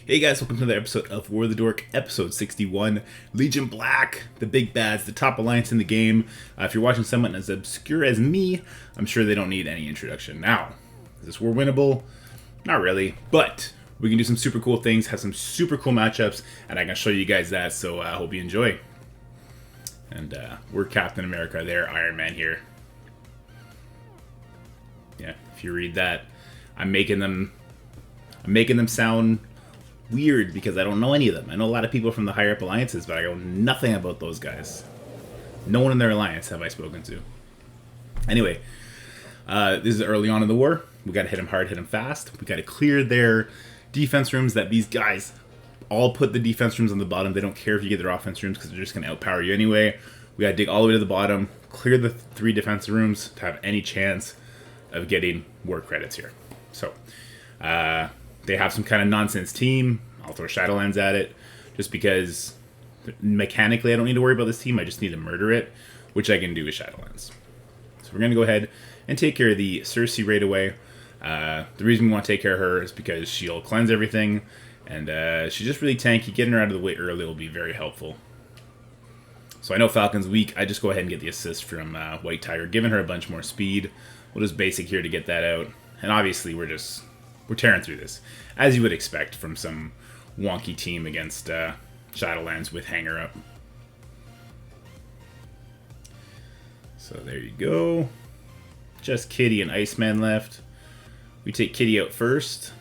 Hey guys, welcome to another episode of War of the Dork, episode 61, Legion Black, the big bads, the top alliance in the game. If you're watching someone as obscure as me, I'm sure they don't need any introduction. Now, is this war winnable? Not really, but we can do some super cool things, have some super cool matchups, and I can show you guys that, so I hope you enjoy. And we're Captain America there, Iron Man here. Yeah, if you read that, I'm making them sound weird because I don't know any of them. I know a lot of people from the higher up alliances, but I know nothing about those guys. No one in their alliance have I spoken to. Anyway, this is early on in the war. We got to hit them hard, hit them fast. We got to clear their defense rooms that these guys all put the defense rooms on the bottom. They don't care if you get their offense rooms because they're just going to outpower you anyway. We got to dig all the way to the bottom, clear the 3 defensive rooms to have any chance of getting war credits here. So, they have some kind of nonsense team. I'll throw Shadowlands at it just because mechanically I don't need to worry about this team. I just need to murder it, which I can do with Shadowlands. So we're going to go ahead and take care of the Cersei right away. The reason we want to take care of her is because she'll cleanse everything, and she's just really tanky. Getting her out of the way early will be very helpful. So I know Falcon's weak. I just go ahead and get the assist from White Tiger, giving her a bunch more speed. We'll just basic here to get that out. And obviously we're tearing through this, as you would expect from some wonky team against Shadowlands with Hanger Up. So there you go. Just Kitty and Iceman left. We take Kitty out first.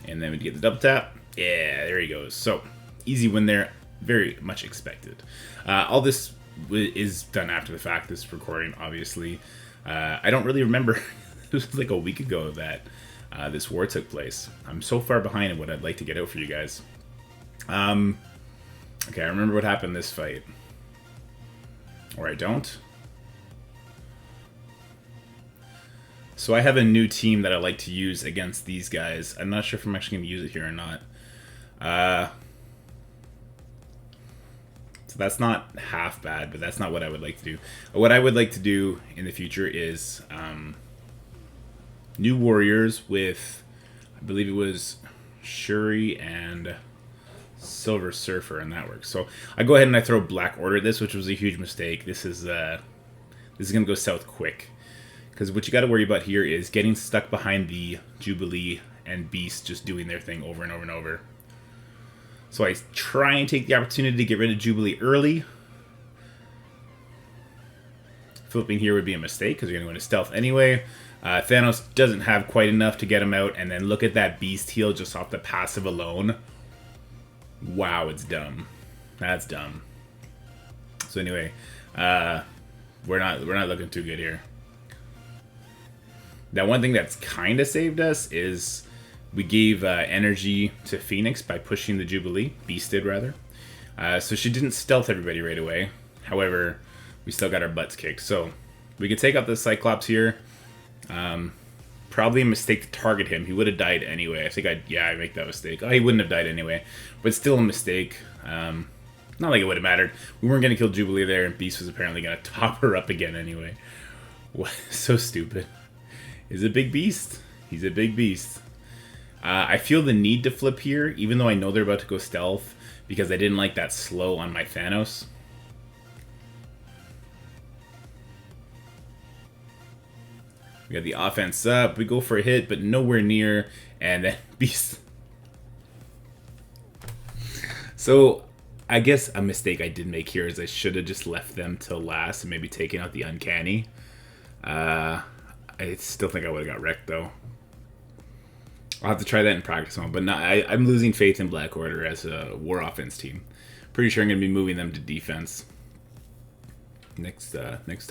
And then we get the double tap. Yeah, there he goes. So, easy win there. Very much expected. All this is done after the fact, this recording, obviously. I don't really remember. It was like a week ago that this war took place. I'm so far behind in what I'd like to get out for you guys. Okay, I remember what happened in this fight. Or I don't. So I have a new team that I like to use against these guys. I'm not sure if I'm actually going to use it here or not. So that's not half bad, but that's not what I would like to do. What I would like to do in the future is new warriors with, I believe it was Shuri and Silver Surfer, and that works. So I go ahead and I throw Black Order at this, which was a huge mistake. This is going to go south quick. Because what you got to worry about here is getting stuck behind the Jubilee and Beast just doing their thing over and over and over. So I try and take the opportunity to get rid of Jubilee early. Flipping here would be a mistake because you're going to go into stealth anyway. Thanos doesn't have quite enough to get him out. And then look at that Beast heal just off the passive alone. Wow, it's dumb. That's dumb. So anyway, we're not looking too good here. Now, one thing that's kind of saved us is we gave energy to Phoenix by pushing the Jubilee. Beast did, rather. So she didn't stealth everybody right away. However, we still got our butts kicked. So we could take out the Cyclops here. Probably a mistake to target him. He would have died anyway. I make that mistake. Oh, he wouldn't have died anyway. But still a mistake. Not like it would have mattered. We weren't going to kill Jubilee there, and Beast was apparently going to top her up again anyway. What? So stupid. Is a big beast. He's a big beast. I feel the need to flip here, even though I know they're about to go stealth, because I didn't like that slow on my Thanos. We got the offense up. We go for a hit, but nowhere near. And then Beast. So, I guess a mistake I did make here is I should have just left them till last and maybe taken out the Uncanny. I still think I would have got wrecked, though. I'll have to try that in practice mode. But no, I'm losing faith in Black Order as a war offense team. Pretty sure I'm going to be moving them to defense. Next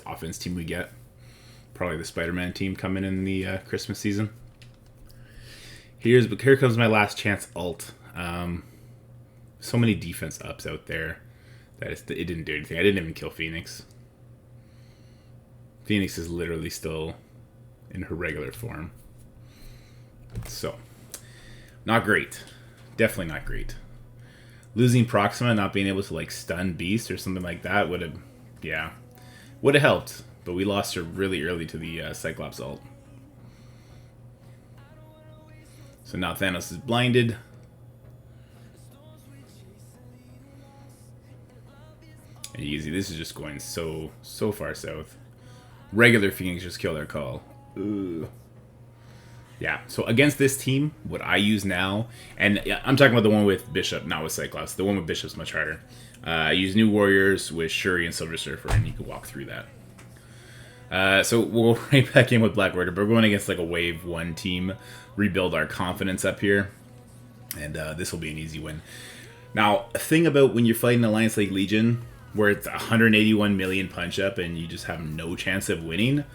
offense team we get. Probably the Spider-Man team coming in the Christmas season. Here comes my last chance ult. So many defense ups out there that it didn't do anything. I didn't even kill Phoenix. Phoenix is literally still in her regular form. So, not great. Definitely not great. Losing Proxima, not being able to like stun Beast or something like that would have helped. But we lost her really early to the Cyclops ult. So now Thanos is blinded. Easy. This is just going so far south. Regular Phoenix just killed our call. Ugh. Yeah, so against this team, what I use now, and I'm talking about the one with Bishop, not with Cyclops. The one with Bishop's much harder. I use New Warriors with Shuri and Silver Surfer, and you can walk through that. So we'll go right back in with Black Order, but we're going against like a Wave 1 team. Rebuild our confidence up here, and this will be an easy win. Now, a thing about when you're fighting Alliance League Legion, where it's 181 million punch-up and you just have no chance of winning,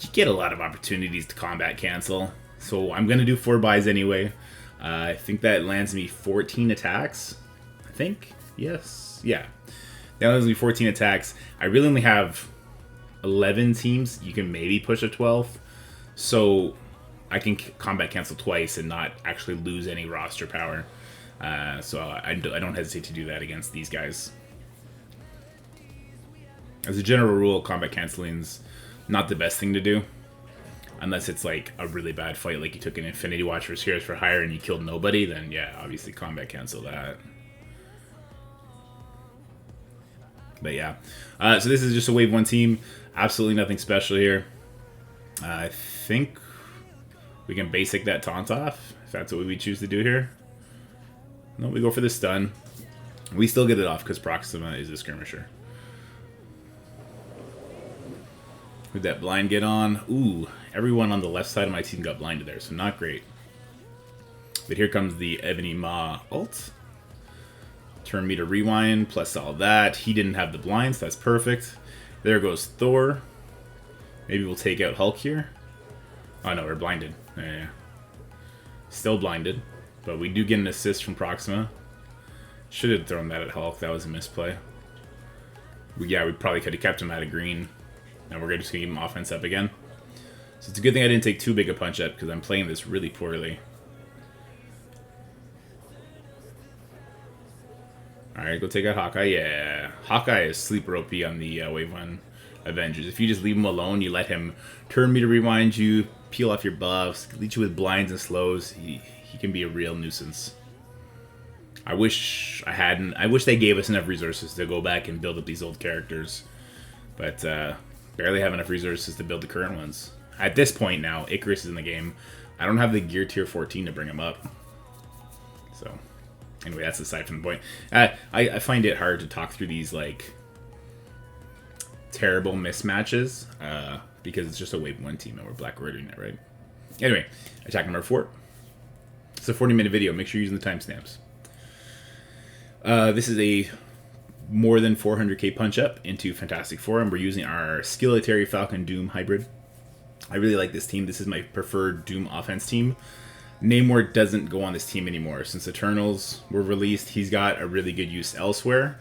you get a lot of opportunities to combat cancel. So I'm going to do 4 buys anyway. I think that lands me 14 attacks. I think. Yes. Yeah. That lands me 14 attacks. I really only have 11 teams. You can maybe push a 12th. So I can combat cancel twice and not actually lose any roster power. So I don't hesitate to do that against these guys. As a general rule, combat canceling's not the best thing to do. Unless it's like a really bad fight, like you took an Infinity Watch for Heroes for Hire and you killed nobody, then yeah, obviously combat cancel that. But yeah. So this is just a Wave 1 team. Absolutely nothing special here. I think we can basic that taunt off, if that's what we choose to do here. No, we go for the stun. We still get it off because Proxima is a skirmisher. Who'd that blind get on? Ooh, everyone on the left side of my team got blinded there, so not great. But here comes the Ebony Maw ult. Turn me to rewind, plus all that. He didn't have the blind, so that's perfect. There goes Thor. Maybe we'll take out Hulk here. Oh no, we're blinded. Yeah. Still blinded. But we do get an assist from Proxima. Should have thrown that at Hulk. That was a misplay. Yeah, we probably could have kept him out of green. And we're just going to keep him offense up again. So it's a good thing I didn't take too big a punch up, because I'm playing this really poorly. Alright, go take out Hawkeye. Yeah. Hawkeye is sleeper OP on the Wave 1 Avengers. If you just leave him alone, you let him turn me to rewind you, peel off your buffs, lead you with blinds and slows, he can be a real nuisance. I wish they gave us enough resources to go back and build up these old characters. But, barely have enough resources to build the current ones. At this point now, Icarus is in the game. I don't have the gear tier 14 to bring him up. So, anyway, that's aside from the point. I find it hard to talk through these, like, terrible mismatches, because it's just a Wave 1 team and we're Black Ordering it, right? Anyway, attack number 4. It's a 40-minute video. Make sure you're using the timestamps. This is a more than 400k punch up into Fantastic Four, and we're using our Skillitary Falcon Doom hybrid. I really like this team. This is my preferred Doom offense team. Namor doesn't go on this team anymore. Since Eternals were released, he's got a really good use elsewhere.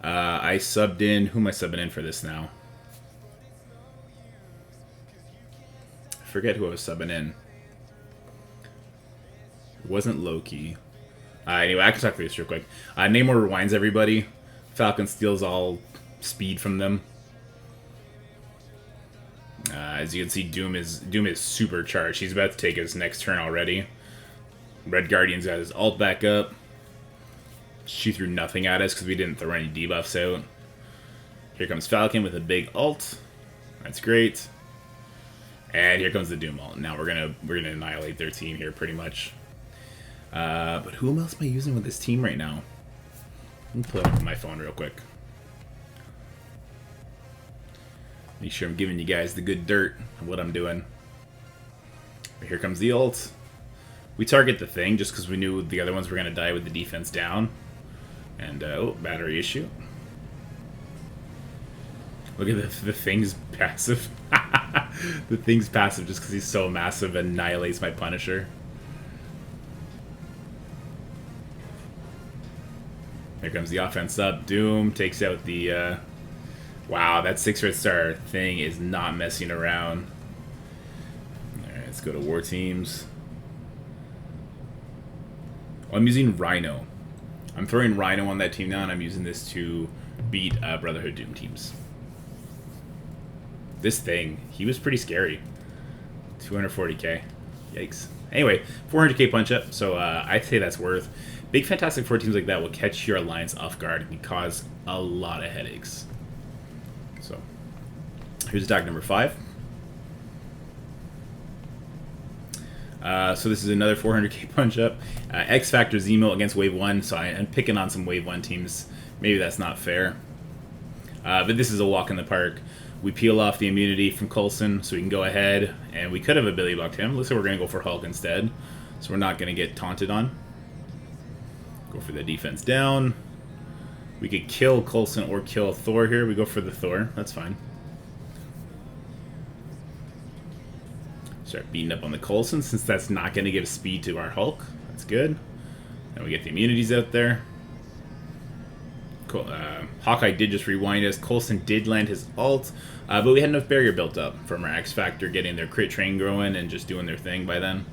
I subbed in... Who am I subbing in for this now? I forget who I was subbing in. It wasn't Loki. Anyway, I can talk through this real quick. Namor rewinds everybody. Falcon steals all speed from them. As you can see, Doom is supercharged. He's about to take his next turn already. Red Guardian's got his ult back up. She threw nothing at us because we didn't throw any debuffs out. Here comes Falcon with a big ult. That's great. And here comes the Doom ult. Now we're gonna annihilate their team here pretty much. But who else am I using with this team right now? Let me pull it up on my phone real quick. Make sure I'm giving you guys the good dirt of what I'm doing. But here comes the ult. We target the Thing just because we knew the other ones were going to die with the defense down. And, oh, battery issue. Look at the Thing's passive. The Thing's passive just because he's so massive annihilates my Punisher. Here comes the offense up. Doom takes out the... Wow, that 6 red star Thing is not messing around. Alright, let's go to War Teams. Oh, I'm using Rhino. I'm throwing Rhino on that team now, and I'm using this to beat Brotherhood Doom teams. This Thing, he was pretty scary. 240k. Yikes. Anyway, 400k punch up, so I'd say that's worth. Big Fantastic Four teams like that will catch your alliance off guard and cause a lot of headaches. So, here's attack number 5. So this is another 400k punch up. X Factor Zemo against Wave 1, so I'm picking on some Wave 1 teams. Maybe that's not fair. But this is a walk in the park. We peel off the immunity from Coulson, so we can go ahead, and we could have ability blocked him. Looks like we're going to go for Hulk instead, so we're not going to get taunted on. Go for the defense down. We could kill Coulson or kill Thor here. We go for the Thor. That's fine. Start beating up on the Coulson, since that's not going to give speed to our Hulk. That's good. Then we get the immunities out there. Hawkeye did just rewind us. Coulson did land his ult, but we had enough barrier built up from our X Factor getting their crit train growing and just doing their thing by then.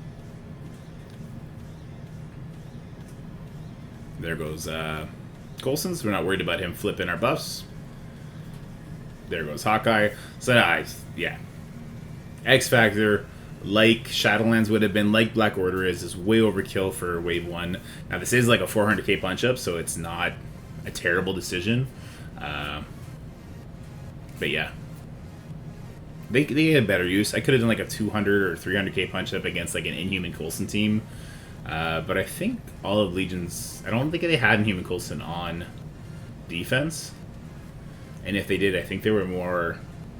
There goes Coulson's. We're not worried about him flipping our buffs. There goes Hawkeye. So, yeah. X Factor, like Shadowlands would have been, like Black Order is way overkill for Wave 1. Now, this is like a 400k punch-up, so it's not a terrible decision. But yeah. They had better use. I could have done like a 200 or 300k punch-up against like an Inhuman Coulson team. But I think all of Legion's... I don't think they had Inhuman Coulson on defense. And if they did, I think they were more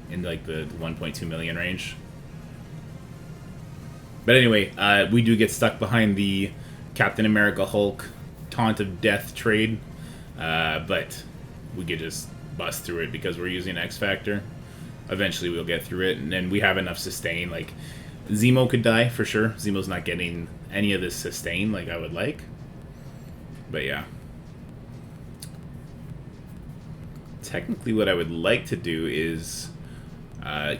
in like the 1.2 million range. But anyway, we do get stuck behind the Captain America Hulk Taunt of Death trade. But we could just bust through it because we're using X Factor. Eventually we'll get through it, and then we have enough sustain. Like, Zemo could die for sure. Zemo's not getting any of this sustain like I would like. But yeah. Technically what I would like to do is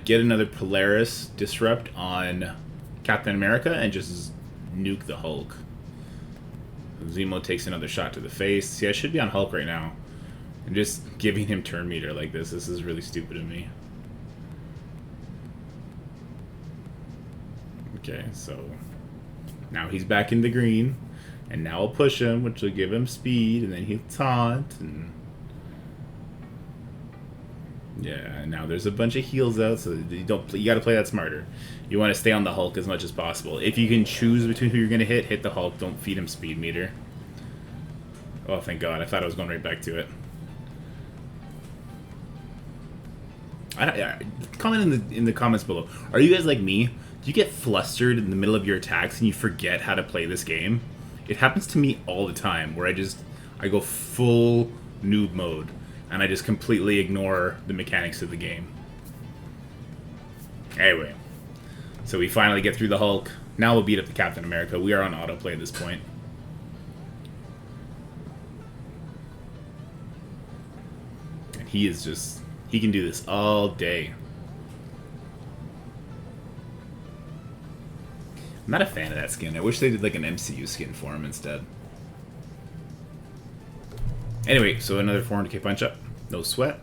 get another Polaris Disrupt on Captain America and just nuke the Hulk. Zemo takes another shot to the face. See, I should be on Hulk right now. I'm just giving him turn meter like this. This is really stupid of me. Okay, so now he's back in the green. And now I'll push him, which will give him speed, and then he'll taunt, and... yeah, and now there's a bunch of heals out, so you gotta play that smarter. You want to stay on the Hulk as much as possible. If you can choose between who you're gonna hit the Hulk. Don't feed him speed meter. Oh, thank God! I thought I was going right back to it. Comment in the comments below. Are you guys like me? Do you get flustered in the middle of your attacks and you forget how to play this game? It happens to me all the time, where I go full noob mode. And I just completely ignore the mechanics of the game. Anyway. So we finally get through the Hulk. Now we'll beat up the Captain America. We are on autoplay at this point. And he is just... he can do this all day. I'm not a fan of that skin. I wish they did like an MCU skin for him instead. Anyway, so another 400k punch up. No sweat.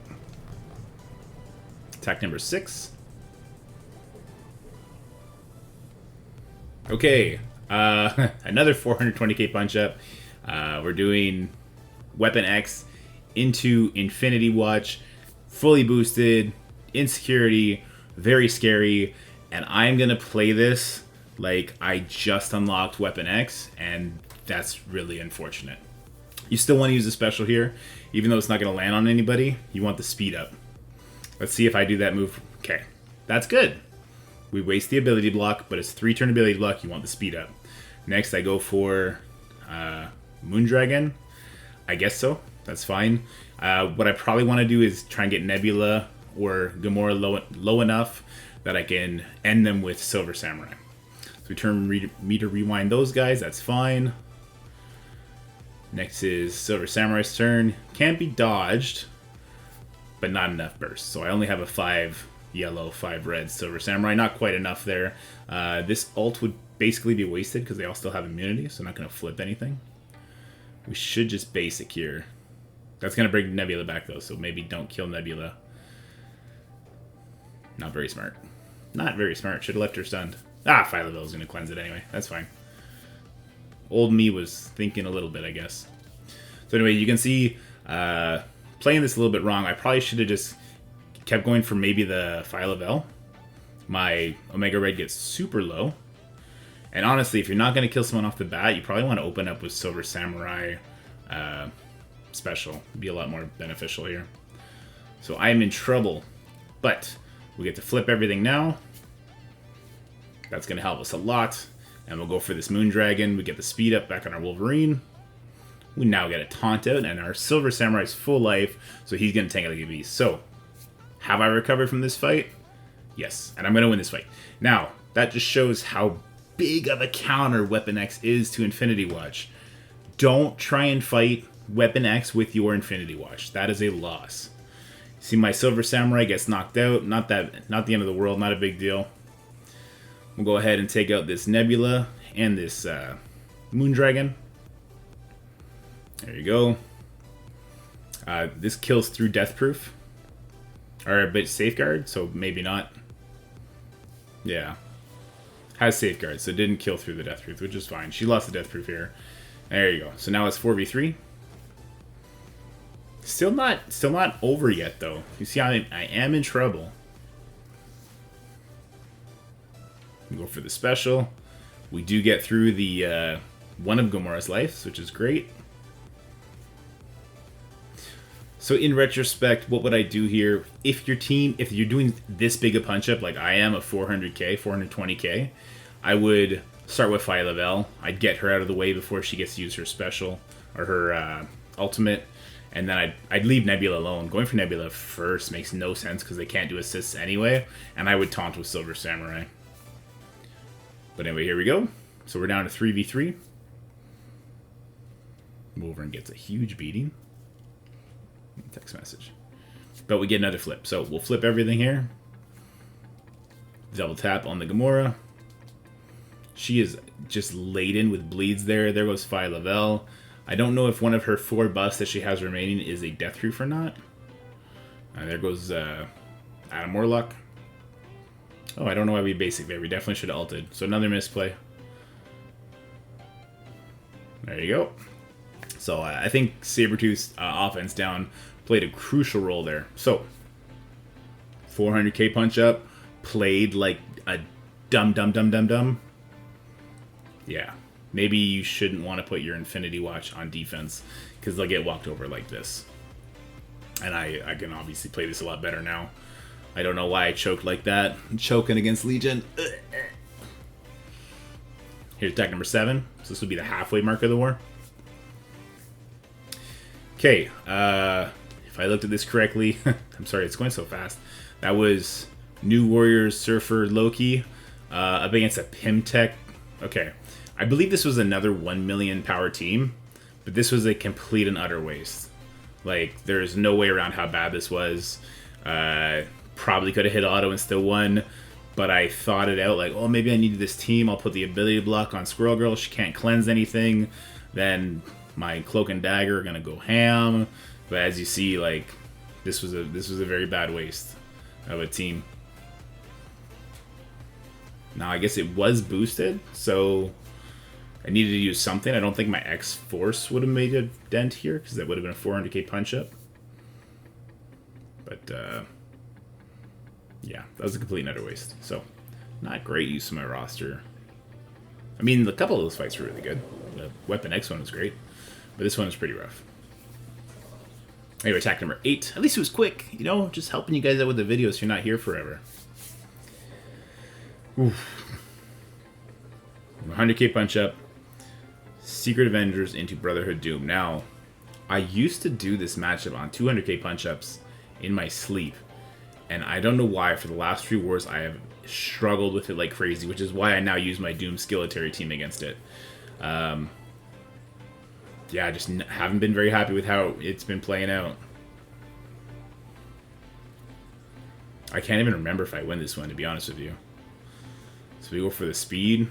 Attack number 6. Okay. Another 420k punch up. We're doing WeaponX into Infinity Watch. Fully boosted. Insecurity. Very scary. And I'm going to play this like I just unlocked WeaponX. And that's really unfortunate. You still want to use a special here, even though it's not going to land on anybody. You want the speed up. Let's see if I do that move. Okay, that's good. We waste the ability block, but it's 3-turn ability block. You want the speed up. Next, I go for Moondragon. I guess so. That's fine. What I probably want to do is try and get Nebula or Gamora low enough that I can end them with Silver Samurai. So we turn meter rewind those guys. That's fine. Next is Silver Samurai's turn. Can't be dodged, but not enough burst. So I only have a 5 yellow, 5 red Silver Samurai. Not quite enough there. This ult would basically be wasted because they all still have immunity, so I'm not going to flip anything. We should just basic here. That's going to bring Nebula back, though, so maybe don't kill Nebula. Not very smart. Not very smart. Should have left her stunned. Ah, Fire Level is going to cleanse it anyway. That's fine. Old me was thinking a little bit, I guess. So anyway, you can see playing this a little bit wrong. I probably should have just kept going for maybe the Fire Level. My Omega Red gets super low. And honestly, if you're not going to kill someone off the bat, you probably want to open up with Silver Samurai special. It'd be a lot more beneficial here. So I'm in trouble. But we get to flip everything now. That's going to help us a lot. And we'll go for this Moondragon. We get the speed up back on our Wolverine. We now get a taunt out, and our Silver Samurai's full life, so he's going to tank like a beast. So, have I recovered from this fight? Yes, and I'm going to win this fight. Now, that just shows how big of a counter WeaponX is to Infinity Watch. Don't try and fight WeaponX with your Infinity Watch. That is a loss. See, my Silver Samurai gets knocked out. Not the end of the world. Not a big deal. We'll go ahead and take out this Nebula and this Moondragon. There you go. This kills through Deathproof. Or a bit Safeguard, so maybe not. Yeah. Has Safeguard, so it didn't kill through the Deathproof, which is fine. She lost the Deathproof here. There you go. So now it's 4v3. Still not over yet, though. You see, I am in trouble. We go for the special. We do get through the one of Gamora's lives, which is great. So in retrospect, what would I do here? If you're doing this big a punch-up, like I am, a 400k, 420k, I would start with Phyla-Vell. I'd get her out of the way before she gets to use her special, or her ultimate, and then I'd leave Nebula alone. Going for Nebula first makes no sense because they can't do assists anyway, and I would taunt with Silver Samurai. But anyway, here we go. So we're down to 3v3. Wolverine gets a huge beating. Text message. But we get another flip. So we'll flip everything here. Double tap on the Gamora. She is just laden with bleeds there. There goes Phyla-Vell. I don't know if one of her 4 buffs that she has remaining is a Deathproof or not. There goes Adam Warlock. Oh, I don't know why we basic there. We definitely should have ulted. So another misplay. There you go. So I think Sabretooth's offense down played a crucial role there. So 400k punch up, played like a dumb. Yeah, maybe you shouldn't want to put your Infinity Watch on defense because they'll get walked over like this. And I can obviously play this a lot better now. I don't know why I choked like that. I'm choking against Legion. Here's attack number 7. So this will be the halfway mark of the war. Okay, if I looked at this correctly, I'm sorry, it's going so fast. That was New Warriors, Surfer, Loki, up against a Pymtech. Okay, I believe this was another 1 million power team, but this was a complete and utter waste. Like, there's no way around how bad this was. Probably could have hit auto and still won, but I thought it out like, oh, maybe I needed this team. I'll put the ability block on Squirrel Girl. She can't cleanse anything. Then my Cloak and Dagger are gonna go ham. But as you see, like, this was a very bad waste of a team. Now I guess it was boosted, so I needed to use something. I don't think my X-Force would have made a dent here because that would have been a 400k punch up. But yeah, that was a complete and utter waste. So not great use of my roster. I mean, a couple of those fights were really good. The WeaponX one was great, but this one was pretty rough. Anyway, attack number 8. At least it was quick, you know, just helping you guys out with the videos so you're not here forever. Oof. 100k punch up. Secret Avengers into Brotherhood Doom. Now, I used to do this matchup on 200k punch ups in my sleep, and I don't know why for the last few wars I have struggled with it like crazy, which is why I now use my Doom Skillitary team against it. Yeah, I just haven't been very happy with how it's been playing out. I can't even remember if I win this one, to be honest with you. So we go for the speed.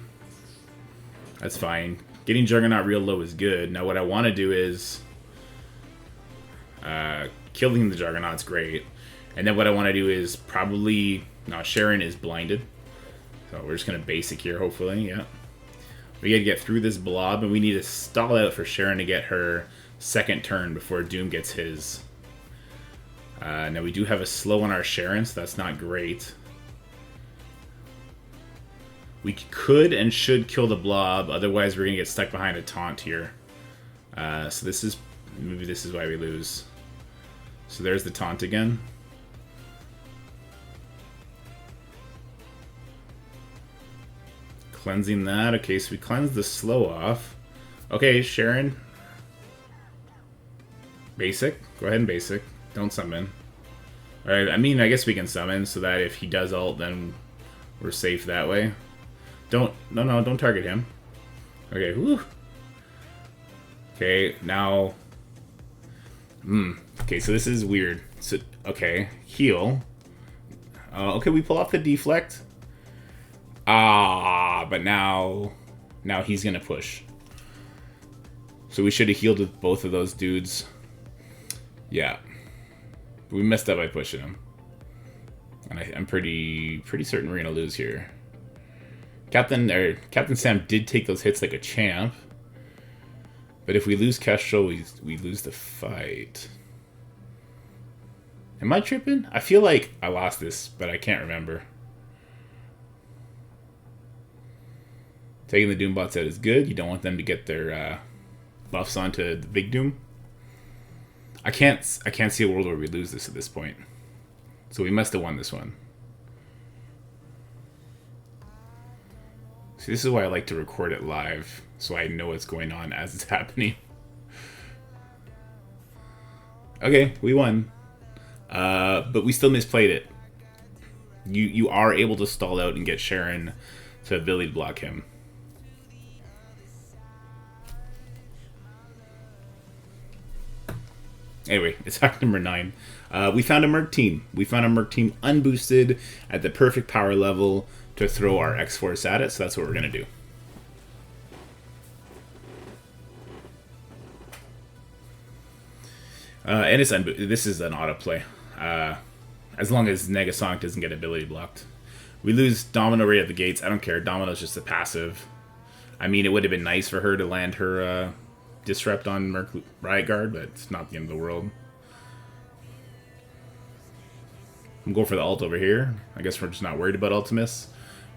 That's fine. Getting Juggernaut real low is good. Now what I want to do is killing the Juggernaut's great. And then what I want to do is probably... No, Sharon is blinded. So we're just going to basic here, hopefully, yeah. We got to get through this blob, and we need to stall out for Sharon to get her second turn before Doom gets his. Now we do have a slow on our Sharon, so that's not great. We could and should kill the blob, otherwise we're going to get stuck behind a taunt here. So this is, maybe this is why we lose. So there's the taunt again. Cleansing that. Okay, so we cleanse the slow off. Okay, Sharon. Basic. Go ahead and basic. Don't summon. Alright, I mean, I guess we can summon so that if he does ult, then we're safe that way. Don't target him. Okay, whew. Okay, now... Okay, so this is weird. So, okay, heal. Okay, we pull off the deflect. But now he's gonna push. So we should have healed with both of those dudes. Yeah. We messed up by pushing him. And I'm pretty certain we're gonna lose here. Captain Sam did take those hits like a champ. But if we lose Kestrel, we lose the fight. Am I tripping? I feel like I lost this, but I can't remember. Taking the Doombots out is good. You don't want them to get their buffs onto the big Doom. I can't see a world where we lose this at this point. So we must have won this one. See, this is why I like to record it live, so I know what's going on as it's happening. Okay, we won. But we still misplayed it. You are able to stall out and get Sharon to ability block him. Anyway, it's act number 9. We found a Merc team. We found a Merc team unboosted at the perfect power level to throw our X-Force at it, so that's what we're going to do. And it's this is an autoplay. As long as Negasonic doesn't get ability blocked. We lose Domino right at the gates. I don't care. Domino's just a passive. I mean, it would have been nice for her to land her Disrupt on Merc Riot Guard, but it's not the end of the world. I'm going for the ult over here. I guess we're just not worried about Ultimus.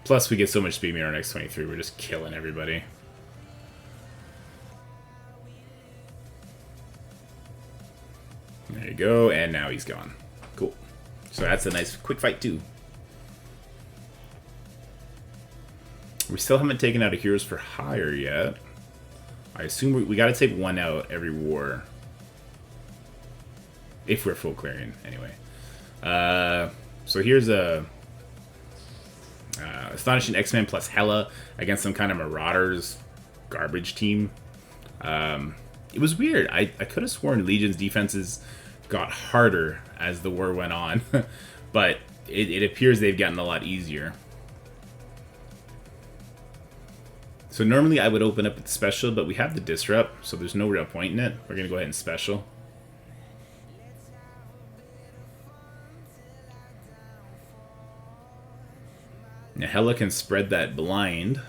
Plus, we get so much speed meter on X23. We're just killing everybody. There you go, and now he's gone. Cool. So that's a nice quick fight, too. We still haven't taken out a Heroes for Hire yet. I assume we got to take one out every war. If we're full clearing, anyway. So here's a Astonishing X-Men plus Hela against some kind of Marauders garbage team. It was weird. I could have sworn Legion's defenses got harder as the war went on. But it appears they've gotten a lot easier. So normally I would open up with special, but we have the Disrupt, so there's no real point in it. We're going to go ahead and special. Now Hela can spread that blind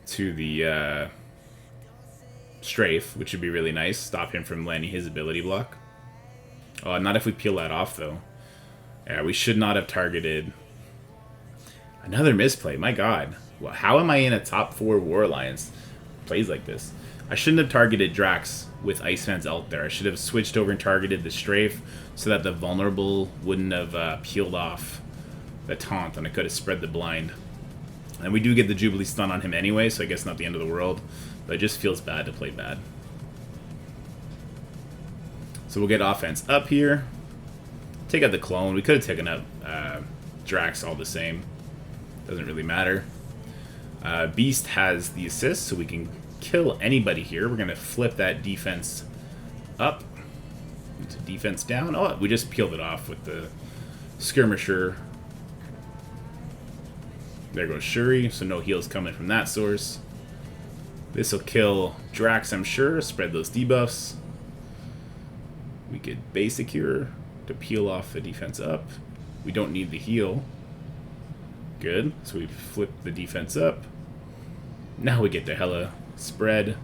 to the Strafe, which would be really nice. Stop him from landing his ability block. Oh, not if we peel that off, though. Yeah, we should not have targeted. Another misplay, my god. Well, how am I in a top 4 War Alliance plays like this? I shouldn't have targeted Drax with Iceman's ult there. I should have switched over and targeted the Strafe so that the vulnerable wouldn't have peeled off the taunt, and I could have spread the blind. And we do get the Jubilee stun on him anyway, so I guess not the end of the world. But it just feels bad to play bad. So we'll get offense up here. Take out the clone. We could have taken out Drax all the same. Doesn't really matter. Beast has the assist, so we can kill anybody here. We're going to flip that defense up into defense down. Oh, we just peeled it off with the skirmisher. There goes Shuri, so no heals coming from that source. This will kill Drax, I'm sure. Spread those debuffs. We could basic here to peel off the defense up. We don't need the heal. good. So we flip the defense up. Now we get the hella spread.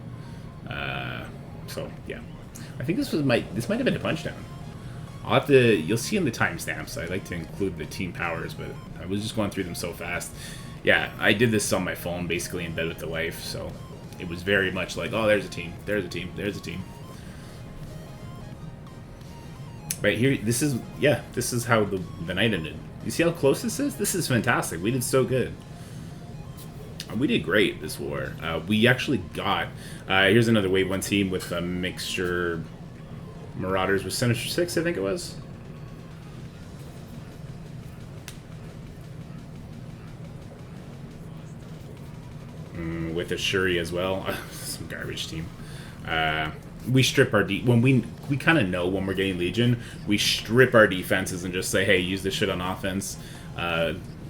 So yeah, I think this might have been a punchdown. I'll have to. You'll see in the timestamps. I like to include the team powers, but I was just going through them so fast. Yeah, I did this on my phone, basically in bed with the wife. So it was very much like, oh, there's a team, there's a team, there's a team. Right here, this is how the night ended. You see how close this is? This is fantastic. We did so good. We did great this war. We actually got... here's another Wave 1 team with a mixture... Marauders with Sinister 6, I think it was. With a Shuri as well. Some garbage team. We strip our... when we kind of know when we're getting Legion, we strip our defenses and just say, hey, use this shit on offense.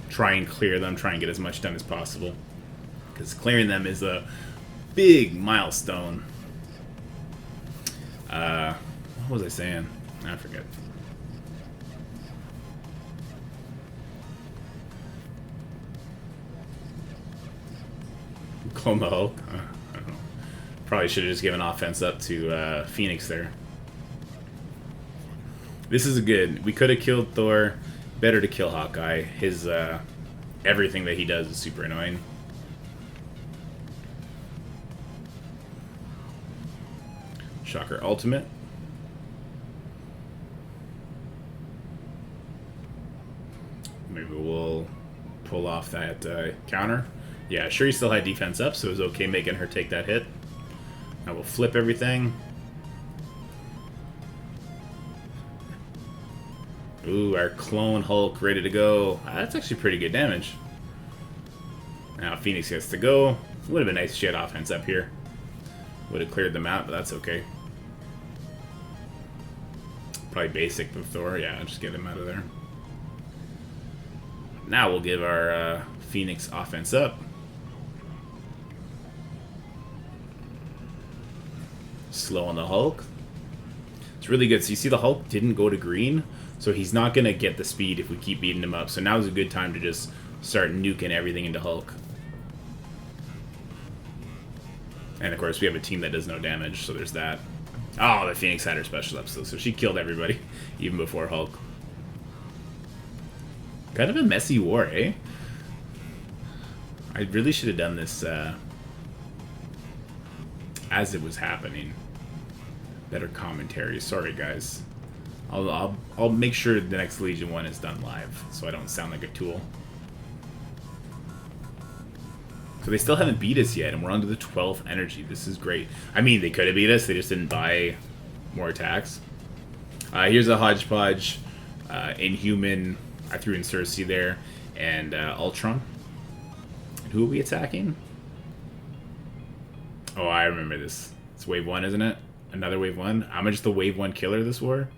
Try and clear them. Try and get as much done as possible. Because clearing them is a big milestone. What was I saying? I forget. Clone the Hulk? I don't know. Probably should have just given offense up to Phoenix there. This is good. We could have killed Thor. Better to kill Hawkeye. His everything that he does is super annoying. Shocker Ultimate. Maybe we'll pull off that counter. Yeah, sure, he still had defense up, so it was okay making her take that hit. Now we'll flip everything. Ooh, our clone Hulk ready to go. That's actually pretty good damage. Now Phoenix gets to go. Would have been nice if she had offense up here. Would have cleared them out, but that's okay. Probably basic with Thor. Yeah, just get him out of there. Now we'll give our Phoenix offense up. Slow on the Hulk. It's really good. So you see the Hulk didn't go to green, so he's not going to get the speed if we keep beating him up. So now is a good time to just start nuking everything into Hulk. And of course we have a team that does no damage, so there's that. Oh, the Phoenix had her special up, so she killed everybody, even before Hulk. Kind of a messy war, eh? I really should have done this as it was happening. Better commentary. Sorry, guys. I'll make sure the next Legion one is done live, so I don't sound like a tool. So they still haven't beat us yet, and we're on to the 12th energy. This is great. I mean, they could have beat us. They just didn't buy more attacks. Here's a hodgepodge. Inhuman. I threw in Cersei there. And Ultron. And who are we attacking? Oh, I remember this. It's Wave 1, isn't it? Another Wave 1? I'm just the Wave 1 killer this war?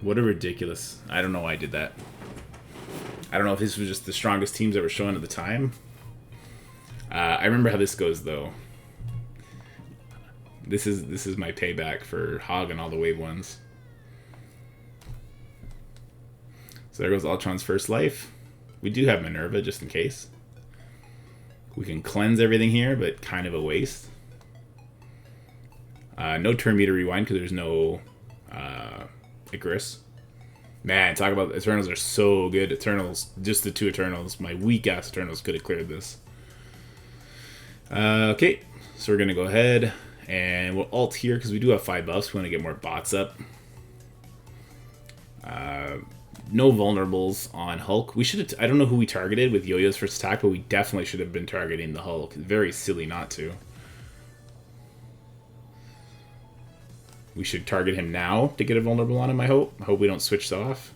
What a ridiculous... I don't know why I did that. I don't know if this was just the strongest teams that were showing at the time. I remember how this goes, though. This is my payback for hogging all the Wave 1s. So there goes Ultron's first life. We do have Minerva, just in case. We can cleanse everything here, but kind of a waste. No turn meter rewind, because there's no Icarus. Man, talk about... Eternals are so good. Eternals, just the two Eternals. My weak-ass Eternals could have cleared this. Okay, so we're going to go ahead and we'll ult here because we do have 5 buffs. We want to get more bots up. No vulnerables on Hulk. We should have... I don't know who we targeted with Yo-Yo's first attack, but we definitely should have been targeting the Hulk. Very silly not to. We should target him now to get a vulnerable on him, I hope. I hope we don't switch off.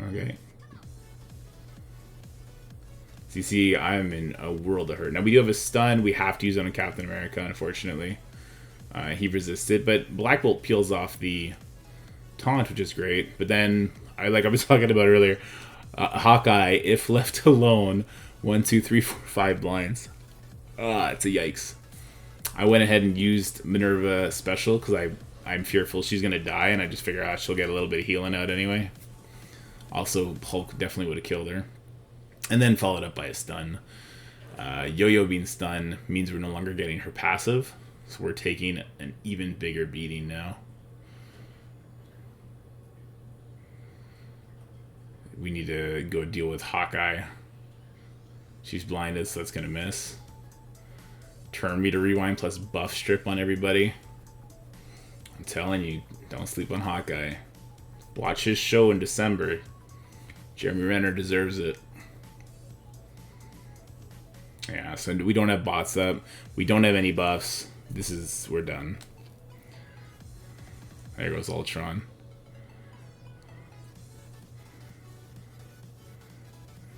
Okay. So you see, I'm in a world of hurt. Now, we do have a stun. We have to use it on Captain America, unfortunately. He resisted, but Black Bolt peels off the taunt, which is great. But then, like I was talking about earlier, Hawkeye, if left alone, 1, 2, 3, 4, 5 blinds. It's a yikes. I went ahead and used Minerva special because I'm fearful she's going to die, and I just figure out she'll get a little bit of healing out anyway. Also, Hulk definitely would have killed her. And then followed up by a stun. Yo-Yo being stunned means we're no longer getting her passive. So we're taking an even bigger beating now. We need to go deal with Hawkeye. She's blinded, so that's going to miss. Turn me to rewind plus buff strip on everybody. I'm telling you, don't sleep on Hawkeye. Watch his show in December. Jeremy Renner deserves it. Yeah, so we don't have bots up. We don't have any buffs. We're done. There goes Ultron.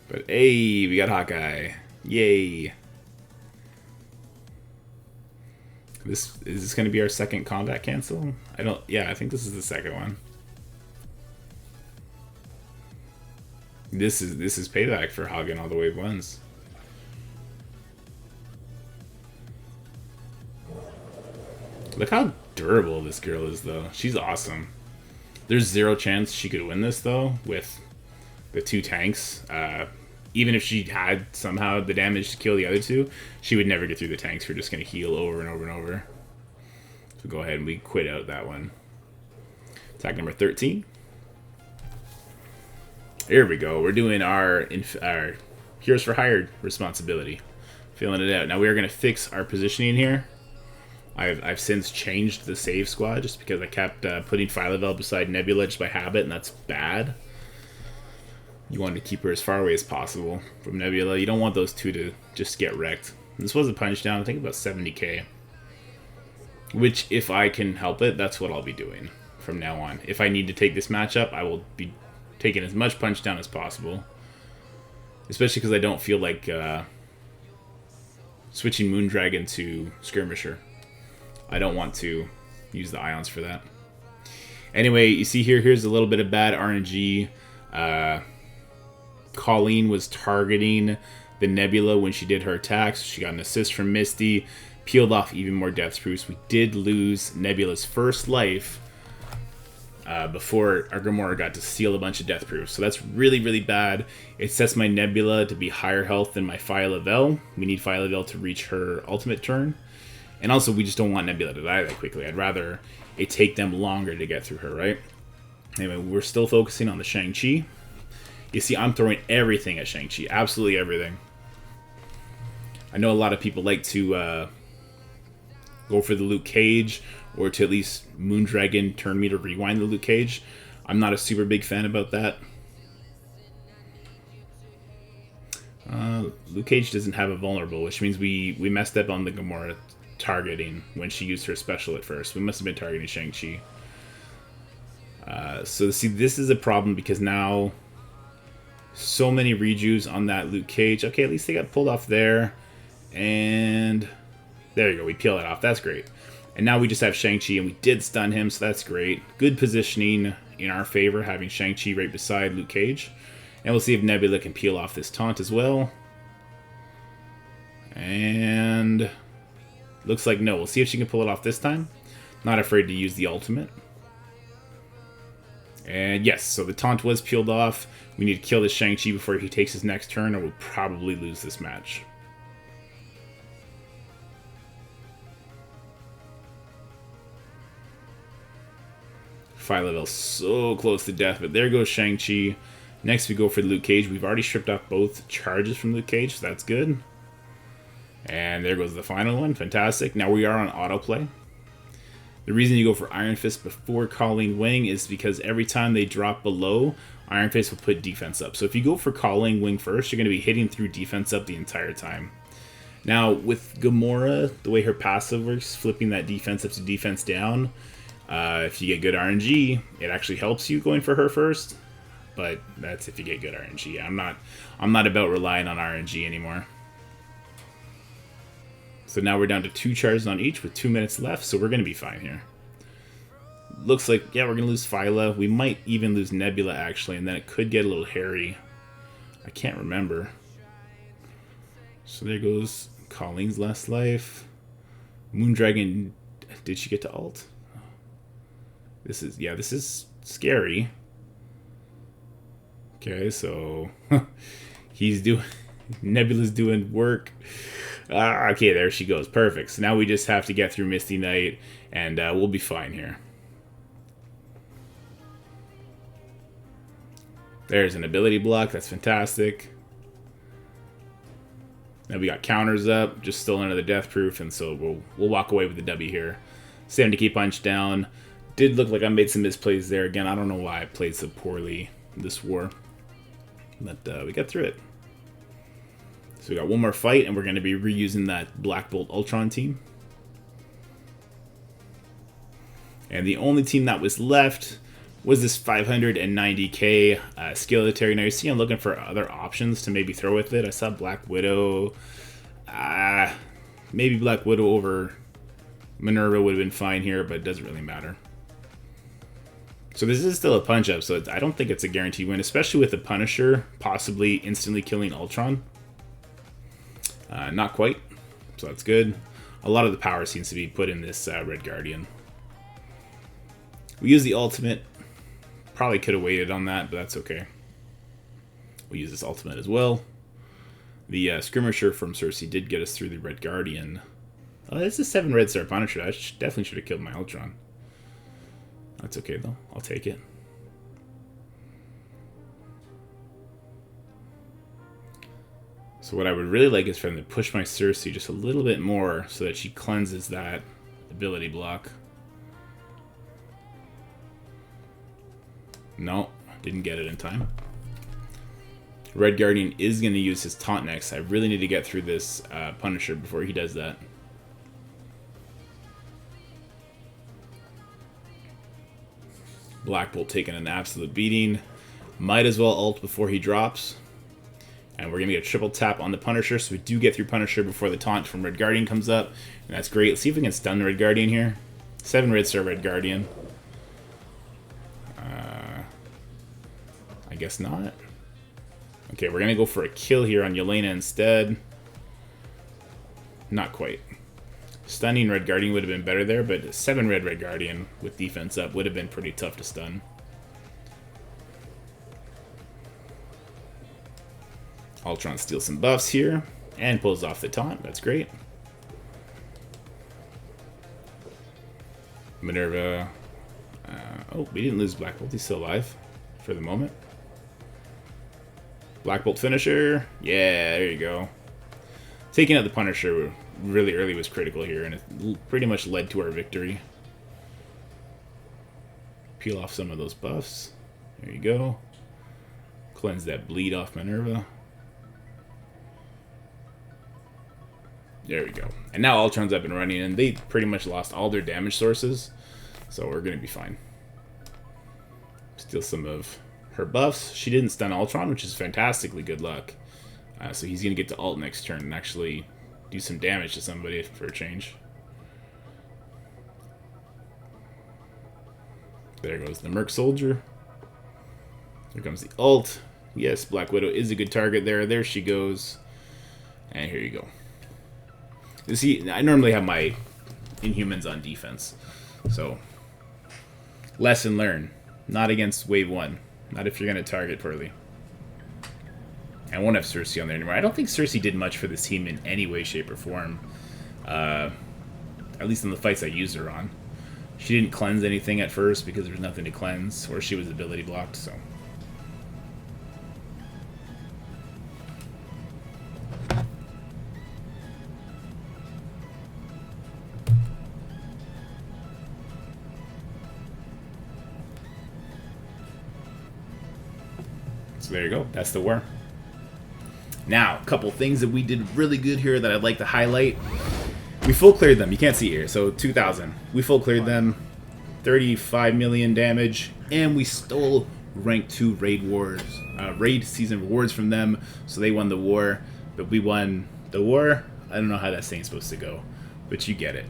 But hey, we got Hawkeye. Yay. Is this going to be our second combat cancel? I think this is the second one. This is payback for hogging all the wave ones. Look how durable this girl is, though. She's awesome. There's zero chance she could win this, though, with the two tanks. Even if she had somehow the damage to kill the other two, she would never get through the tanks. We're just going to heal over and over and over. So go ahead and we quit out that one. Attack number 13. Here we go. We're doing our Heroes for Hire responsibility. Filling it out. Now we are going to fix our positioning here. I've since changed the save squad just because I kept putting Phyla-Vell beside Nebula just by habit, and that's bad. You want to keep her as far away as possible from Nebula. You don't want those two to just get wrecked. This was a punch down, I think about 70k. Which, if I can help it, that's what I'll be doing from now on. If I need to take this matchup, I will be taking as much punch down as possible. Especially because I don't feel like switching Moondragon to Skirmisher. I don't want to use the ions for that. Anyway, you see here's a little bit of bad RNG. Colleen was targeting the Nebula when she did her attacks. She got an assist from Misty, peeled off even more death proofs. We did lose Nebula's first life before our Gamora got to steal a bunch of death proofs. So that's really, really bad. It sets my Nebula to be higher health than my Phyla-Vell. We need Phyla-Vell to reach her ultimate turn. And also, we just don't want Nebula to die that quickly. I'd rather it take them longer to get through her, right? Anyway, we're still focusing on the Shang-Chi. You see, I'm throwing everything at Shang-Chi. Absolutely everything. I know a lot of people like to go for the Luke Cage, or to at least Moondragon turn me to rewind the Luke Cage. I'm not a super big fan about that. Luke Cage doesn't have a vulnerable, which means we messed up on the Gamora targeting when she used her special at first. We must have been targeting Shang-Chi. So see, this is a problem because now so many rejues on that Luke Cage. Okay, at least they got pulled off there. And there you go. We peel it off. That's great. And now we just have Shang-Chi, and we did stun him, so that's great. Good positioning in our favor, having Shang-Chi right beside Luke Cage. And we'll see if Nebula can peel off this taunt as well. And looks like no. We'll see if she can pull it off this time. Not afraid to use the ultimate. And yes, so the taunt was peeled off. We need to kill this Shang-Chi before he takes his next turn, or we'll probably lose this match. Phyla-Vell so close to death, but there goes Shang-Chi. Next we go for Luke Cage. We've already stripped off both charges from Luke Cage, so that's good. And there goes the final one. Fantastic. Now we are on autoplay. The reason you go for Iron Fist before Calling Wing is because every time they drop below, Iron Fist will put defense up. So if you go for Calling Wing first, you're going to be hitting through defense up the entire time. Now, with Gamora, the way her passive works, flipping that defense up to defense down, if you get good RNG, it actually helps you going for her first. But that's if you get good RNG. I'm not about relying on RNG anymore. So now we're down to 2 charges on each with 2 minutes left, so we're going to be fine here. Looks like, yeah, we're going to lose Phyla. We might even lose Nebula, actually, and then it could get a little hairy. I can't remember. So there goes Colleen's last life. Moondragon, did she get to ult? This is scary. Okay, so he's doing Nebula's doing work. Okay, there she goes. Perfect. So now we just have to get through Misty Knight, and we'll be fine here. There's an ability block. That's fantastic. Now we got counters up, just still under the death proof, and so we'll walk away with the W here. 70k punch down. Did look like I made some misplays there. Again, I don't know why I played so poorly this war, but we got through it. So we got one more fight, and we're going to be reusing that Black Bolt Ultron team. And the only team that was left was this 590k Skillitary. Now you see I'm looking for other options to maybe throw with it. I saw Black Widow. Maybe Black Widow over Minerva would have been fine here, but it doesn't really matter. So this is still a punch-up, so I don't think it's a guaranteed win, especially with the Punisher possibly instantly killing Ultron. Not quite, so that's good. A lot of the power seems to be put in this Red Guardian. We use the ultimate. Probably could have waited on that, but that's okay. We'll use this ultimate as well. The Skirmisher from Cersei did get us through the Red Guardian. Oh, this is 7 red star Punisher. I definitely should have killed my Ultron. That's okay, though. I'll take it. So what I would really like is for them to push my Cersei just a little bit more so that she cleanses that ability block. No, didn't get it in time. Red Guardian is going to use his taunt next. I really need to get through this Punisher before he does that. Black Bolt taking an absolute beating. Might as well ult before he drops. And we're going to get a triple tap on the Punisher, so we do get through Punisher before the taunt from Red Guardian comes up. And that's great. Let's see if we can stun Red Guardian here. 7 red star Red Guardian. I guess not. Okay, we're going to go for a kill here on Yelena instead. Not quite. Stunning Red Guardian would have been better there, but 7 Red Guardian with defense up would have been pretty tough to stun. Ultron steals some buffs here and pulls off the taunt. That's great. Minerva. Oh, we didn't lose Black Bolt. He's still alive for the moment. Black Bolt finisher. Yeah, there you go. Taking out the Punisher really early was critical here, and it pretty much led to our victory. Peel off some of those buffs. There you go. Cleanse that bleed off Minerva. There we go. And now Ultron's up and running, and they pretty much lost all their damage sources, so we're going to be fine. Steal some of her buffs. She didn't stun Ultron, which is fantastically good luck. So he's going to get to ult next turn and actually do some damage to somebody for a change. There goes the Merc Soldier. Here comes the ult. Yes, Black Widow is a good target there. There she goes. And here you go. You see, I normally have my Inhumans on defense. So, lesson learned. Not against Wave 1. Not if you're going to target poorly. I won't have Cersei on there anymore. I don't think Cersei did much for this team in any way, shape, or form. At least in the fights I used her on. She didn't cleanse anything at first because there was nothing to cleanse, or she was ability blocked, so. So there you go. That's the war. Now, a couple things that we did really good here that I'd like to highlight. We full cleared them. You can't see here. So 2,000. We full cleared them. 35 million damage. And we stole rank 2 raid season rewards from them. So they won the war. But we won the war. I don't know how that saying's supposed to go. But you get it.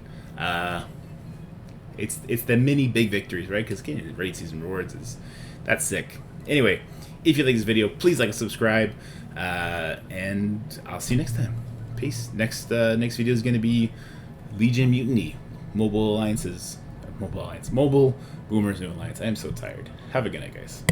It's the mini big victories, right? Because getting raid season rewards that's sick. Anyway, if you like this video, please like and subscribe. And I'll see you next time. Peace. Next video is going to be Legion Mutiny, Mobile Boomers New Alliance. I am so tired. Have a good night, guys.